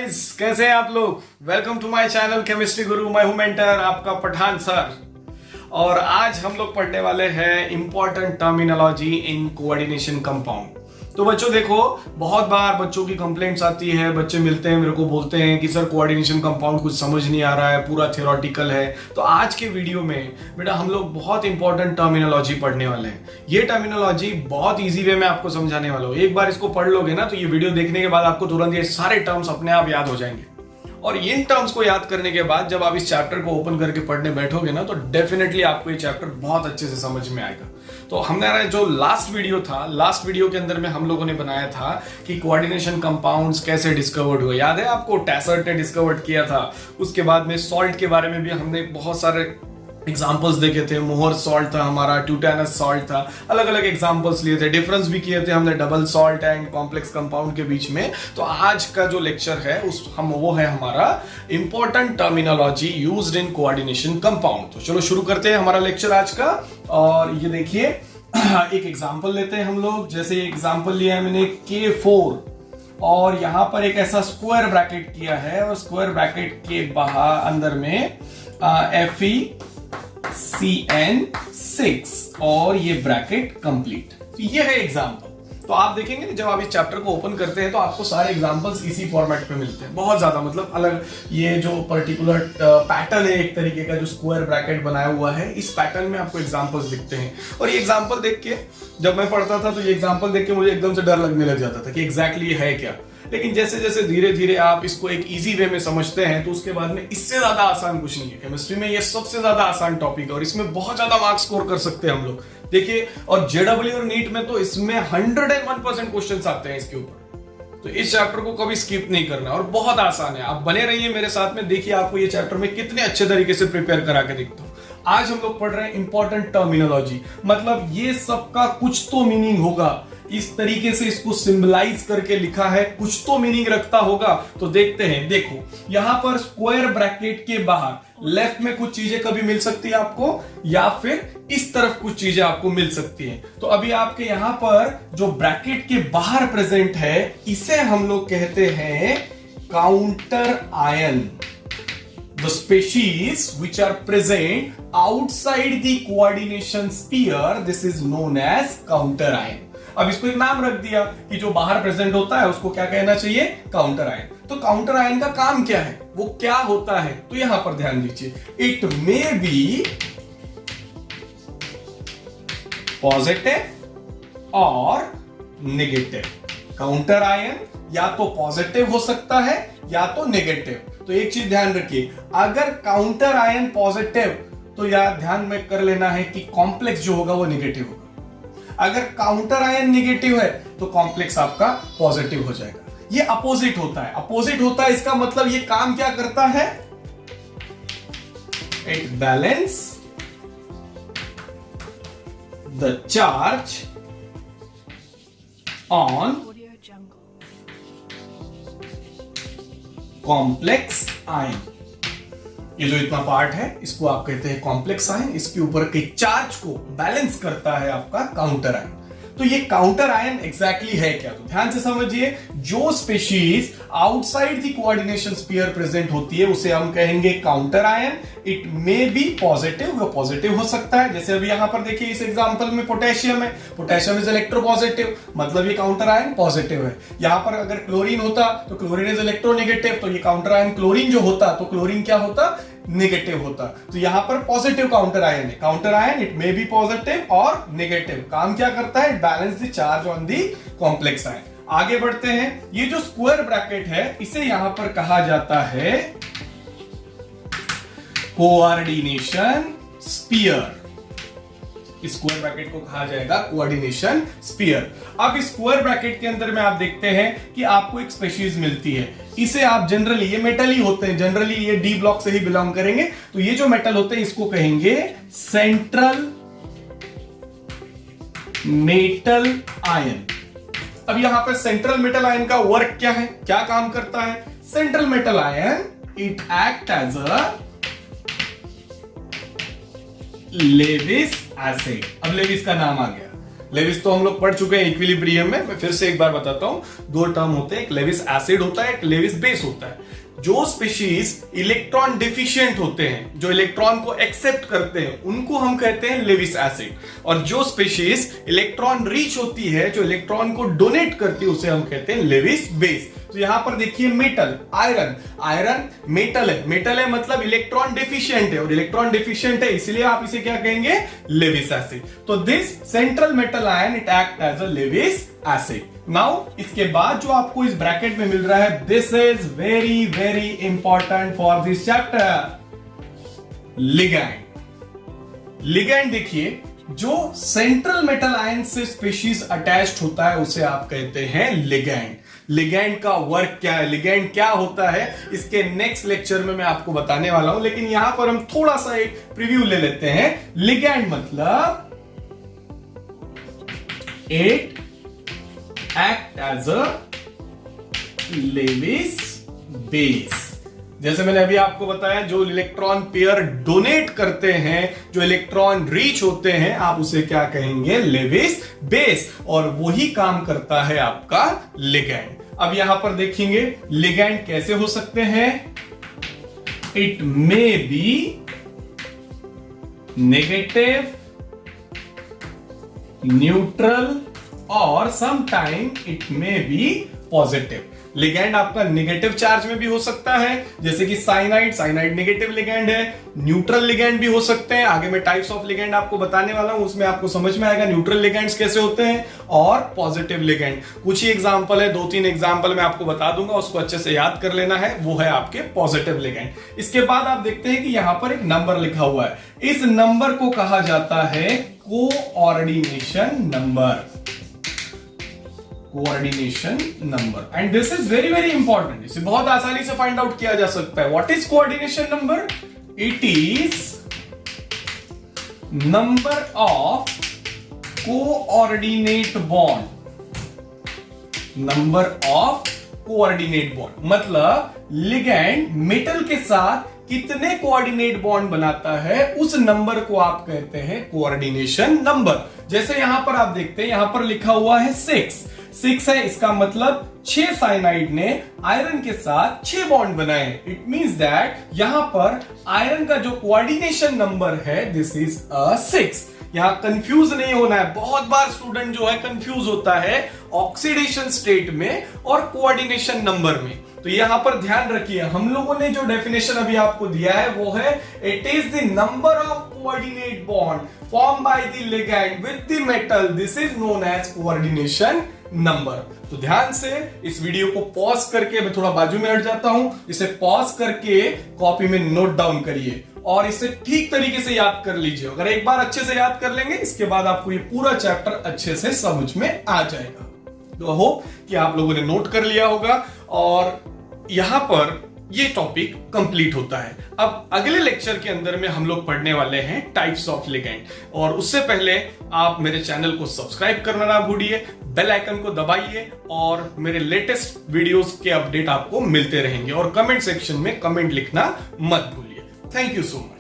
Guys, कैसे हैं आप लोग। Welcome to my channel chemistry guru. मैं हूं मेंटर आपका पठान सर। और आज हम लोग पढ़ने वाले हैं important terminology in coordination compound. तो बच्चों देखो, बहुत बार बच्चों की कंप्लेंट्स आती है, बच्चे मिलते हैं मेरे को बोलते हैं कि सर कोऑर्डिनेशन कंपाउंड कुछ समझ नहीं आ रहा है, पूरा थ्योरेटिकल है। तो आज के वीडियो में बेटा हम लोग बहुत इंपॉर्टेंट टर्मिनोलॉजी पढ़ने वाले हैं। ये टर्मिनोलॉजी बहुत इजी वे में आपको समझाने वाला हूं। एक बार इसको पढ़ लोगे ना तो ये वीडियो देखने के बाद आपको तुरंत ये सारे टर्म्स अपने आप याद हो जाएंगे। और इन टर्म्स को याद करने के बाद जब आप इस चैप्टर को ओपन करके पढ़ने बैठोगे ना तो डेफिनेटली आपको ये चैप्टर बहुत अच्छे से समझ में आएगा। तो हमारा जो लास्ट वीडियो के अंदर में हम लोगों ने बनाया था कि कोऑर्डिनेशन कंपाउंड्स कैसे डिस्कवर्ड हुए। याद है आपको, टैसर्ट ने डिस्कवर्ड किया था। उसके बाद में सॉल्ट के बारे में भी हमने बहुत सारे एग्जाम्पल्स देखे थे। मोहर सॉल्ट था हमारा, ट्यूटेनस सॉल्ट था, अलग अलग एग्जाम्पल्स लिए थे, डिफरेंस भी किए थे हमने double salt and complex compound के बीच में। तो आज का जो लेक्चर है वो है हमारा important terminology used in coordination compound. तो चलो शुरू करते हैं हमारा लेक्चर आज का। और ये देखिए एक एग्जाम्पल लेते हैं हम लोग। जैसे एग्जाम्पल लिया है मैंने K4 और यहां पर एक ऐसा स्क्वायर ब्रैकेट किया है और स्क्वायर ब्रैकेट के बाहर अंदर में FeCN6 और ये ब्रैकेट कंप्लीट। तो ये है एग्जांपल। तो आप देखेंगे कि जब आप इस चैप्टर को ओपन करते हैं तो आपको सारे एग्जांपल्स इसी फॉर्मेट पे मिलते हैं। बहुत ज्यादा मतलब अलग ये जो पर्टिकुलर पैटर्न है एक तरीके का जो स्क्वायर ब्रैकेट बनाया हुआ है, इस पैटर्न में आपको एग्जांपल्स दिखते हैं। और ये एग्जांपल देख के जब मैं पढ़ता था तो ये एग्जांपल देख के मुझे एकदम से डर लगने लग जाता था कि एग्जैक्टली ये है क्या। लेकिन जैसे जैसे धीरे धीरे आप इसको एक इजी वे में समझते हैं तो उसके बाद में इससे ज्यादा आसान कुछ नहीं है। केमिस्ट्री में ये सबसे ज्यादा आसान टॉपिक है और इसमें बहुत ज्यादा मार्क्स स्कोर कर सकते हैं हम लोग। देखिए, और जेडब्ल्यू और नीट में तो इसमें 101% क्वेश्चंस आते हैं इसके ऊपर। तो इस चैप्टर को कभी स्किप नहीं करना और बहुत आसान है। आप बने रहिए मेरे साथ में, देखिए आपको ये चैप्टर में कितने अच्छे तरीके से प्रिपेयर करा के दिखता हूं। आज हम लोग पढ़ रहे हैं इंपॉर्टेंट टर्मिनोलॉजी, मतलब ये सबका कुछ तो मीनिंग होगा। इस तरीके से इसको सिंबलाइज करके लिखा है, कुछ तो मीनिंग रखता होगा। तो देखते हैं। देखो यहां पर स्क्वायर ब्रैकेट के बाहर लेफ्ट में कुछ चीजें कभी मिल सकती है आपको, या फिर इस तरफ कुछ चीजें आपको मिल सकती हैं। तो अभी आपके यहां पर जो ब्रैकेट के बाहर प्रेजेंट है इसे हम लोग कहते हैं counter ion. The species which are present outside the coordination sphere, this is known as counter ion. अब इसको एक नाम रख दिया कि जो बाहर प्रेजेंट होता है उसको क्या कहना चाहिए, काउंटर आयन। तो काउंटर आयन का काम क्या है, वो क्या होता है, तो यहां पर ध्यान दीजिए। इट मे बी पॉजिटिव और नेगेटिव। काउंटर आयन या तो पॉजिटिव हो सकता है या तो नेगेटिव। तो एक चीज ध्यान रखिए, अगर काउंटर आयन पॉजिटिव तो यार ध्यान में कर लेना है कि कॉम्प्लेक्स जो होगा वो नेगेटिव होगा। अगर काउंटर आयन नेगेटिव है तो कॉम्प्लेक्स आपका पॉजिटिव हो जाएगा। ये अपोजिट होता है। अपोजिट होता है इसका मतलब ये काम क्या करता है, it balance the charge on complex ion. ये जो इतना पार्ट है इसको आप कहते हैं कॉम्प्लेक्स आयन। इसके ऊपर के चार्ज को बैलेंस करता है आपका काउंटर आयन। तो ये काउंटर आयन एग्जैक्टली है क्या, तो ध्यान से समझिए। जो species outside the coordination sphere present होती है उसे हम कहेंगे counter ion. It may be positive, वो पॉजिटिव हो सकता है। जैसे अभी यहां पर देखिए इस एग्जांपल में पोटेशियम है, पोटेशियम इज इलेक्ट्रोपॉजिटिव, मतलब ये काउंटर आयन पॉजिटिव है। यहां पर अगर क्लोरीन होता तो क्लोरीन इज इलेक्ट्रोनेगेटिव, तो ये काउंटर आयन क्लोरीन जो होता तो क्लोरीन क्या होता, नेगेटिव होता। तो यहां पर पॉजिटिव काउंटर आयन है। Counter ion it may be positive और नेगेटिव। काम क्या करता है, balance the charge on the complex ion. आगे बढ़ते हैं। ये जो स्क्वायर ब्रैकेट है इसे यहां पर कहा जाता है कोऑर्डिनेशन स्फीयर। स्क्वायर ब्रैकेट को कहा जाएगा कोऑर्डिनेशन स्फीयर। अब इस स्क्वायर ब्रैकेट के अंदर में आप देखते हैं कि आपको एक स्पीशीज मिलती है। इसे आप जनरली, ये मेटल ही होते हैं, जनरली ये डी ब्लॉक से ही बिलोंग करेंगे। तो ये जो मेटल होते हैं इसको कहेंगे सेंट्रल मेटल आयन। अब यहां पर सेंट्रल मेटल आयन का वर्क क्या है, क्या काम करता है। Central metal ion it act as a Lewis acid. अब लेविस का नाम आ गया। लेविस तो हम लोग पढ़ चुके हैं इक्विलिब्रियम में, मैं फिर से एक बार बताता हूं। दो टर्म होते हैं, एक लेविस एसिड होता है, एक लेविस बेस होता है। जो स्पीशीज इलेक्ट्रॉन डिफिशिएंट होते हैं, जो इलेक्ट्रॉन को एक्सेप्ट करते हैं, उनको हम कहते हैं लेविस एसिड, और जो स्पीशीज इलेक्ट्रॉन रिच होती है, जो इलेक्ट्रॉन को डोनेट करती है, उसे हम कहते हैं लेविस बेस। तो यहां पर देखिए मेटल, आयरन, आयरन मेटल है, मेटल है मतलब इलेक्ट्रॉन डिफिशिएंट है, और इलेक्ट्रॉन डिफिशिएंट है इसलिए आप इसे क्या कहेंगे, लेविस एसिड। तो this central metal ion it act as a Lewis acid. Now इसके बाद जो आपको इस ब्रैकेट में मिल रहा है, this is very very important for this chapter, ligand. Ligand देखिए, जो सेंट्रल मेटल आयन से स्पीशीज अटैच्ड होता है उसे आप कहते हैं लिगैंड। लिगैंड का वर्क क्या है, लिगैंड क्या होता है, इसके नेक्स्ट लेक्चर में मैं आपको बताने वाला हूं, लेकिन यहां पर हम थोड़ा सा एक प्रीव्यू ले लेते हैं। लिगैंड मतलब it act as a Lewis base. जैसे मैंने अभी आपको बताया, जो इलेक्ट्रॉन पेयर डोनेट करते हैं, जो इलेक्ट्रॉन रीच होते हैं, आप उसे क्या कहेंगे, लेविस बेस, और वही काम करता है आपका लिगैंड। अब यहां पर देखेंगे लिगैंड कैसे हो सकते हैं। It may be negative, neutral, और sometime it may be positive. Ligand आपका नेगेटिव चार्ज में भी हो सकता है, जैसे कि साइनाइड, साइनाइड नेगेटिव लिगैंड है। न्यूट्रल लिगैंड भी हो सकते हैं, आगे मैं टाइप्स ऑफ लिगैंड आपको बताने वाला हूं, उसमें आपको समझ में आएगा न्यूट्रल लिगैंड्स कैसे होते हैं, और पॉजिटिव लिगैंड। कुछ ही एग्जांपल है, 2-3 एग्जांपल मैं आपको बता दूंगा, उसको अच्छे से याद कर लेना है, वो है आपके पॉजिटिव लिगैंड। इसके बाद आप देखते हैं कि यहां पर एक नंबर लिखा हुआ है, इस नंबर को कहा जाता है coordination number, coordination number. And this is very very important, इसे बहुत आसानी से फाइंड आउट किया जा सकता है। What is coordination number? It is number of coordinate bond, number of coordinate bond मतलब लिगैंड मेटल के साथ कितने कोऑर्डिनेट बॉन्ड बनाता है, उस नंबर को आप कहते हैं कोऑर्डिनेशन नंबर। जैसे यहां पर आप देखते हैं, यहां पर लिखा हुआ है 6 है, इसका मतलब 6 साइनाइड ने आयरन के साथ 6 बॉन्ड बनाए। इट मींस दैट यहां पर आयरन का जो कोऑर्डिनेशन नंबर है, दिस इज 6। यहां कंफ्यूज नहीं होना है, बहुत बार स्टूडेंट जो है कंफ्यूज होता है ऑक्सीडेशन स्टेट में और कोऑर्डिनेशन नंबर में। तो यहां पर ध्यान रखिए, हम लोगों ने जो डेफिनेशन अभी आपको दिया है वो है, it is the number of coordinate bond form by the ligand with the metal, this is known as coordination number. तो ध्यान से इस वीडियो को पॉज करके, मैं थोड़ा बाजू में हट जाता हूं, इसे पॉज करके कॉपी में नोट डाउन करिए और इसे ठीक तरीके से याद कर लीजिए। अगर एक बार अच्छे से याद कर लेंगे, इसके बाद आपको ये पूरा चैप्टर अच्छे से समझ में आ जाएगा। तो होप कि आप लोगों ने नोट कर लिया होगा, और यहां पर ये टॉपिक कंप्लीट होता है। अब अगले लेक्चर के अंदर में हम लोग पढ़ने वाले हैं टाइप्स ऑफ लिगैंड, और उससे पहले आप मेरे चैनल को सब्सक्राइब करना ना भूलिए, बेल आइकन को दबाइए, और मेरे लेटेस्ट वीडियोस के अपडेट आपको मिलते रहेंगे, और कमेंट सेक्शन में कमेंट लिखना मत भूलिए। Thank you so much.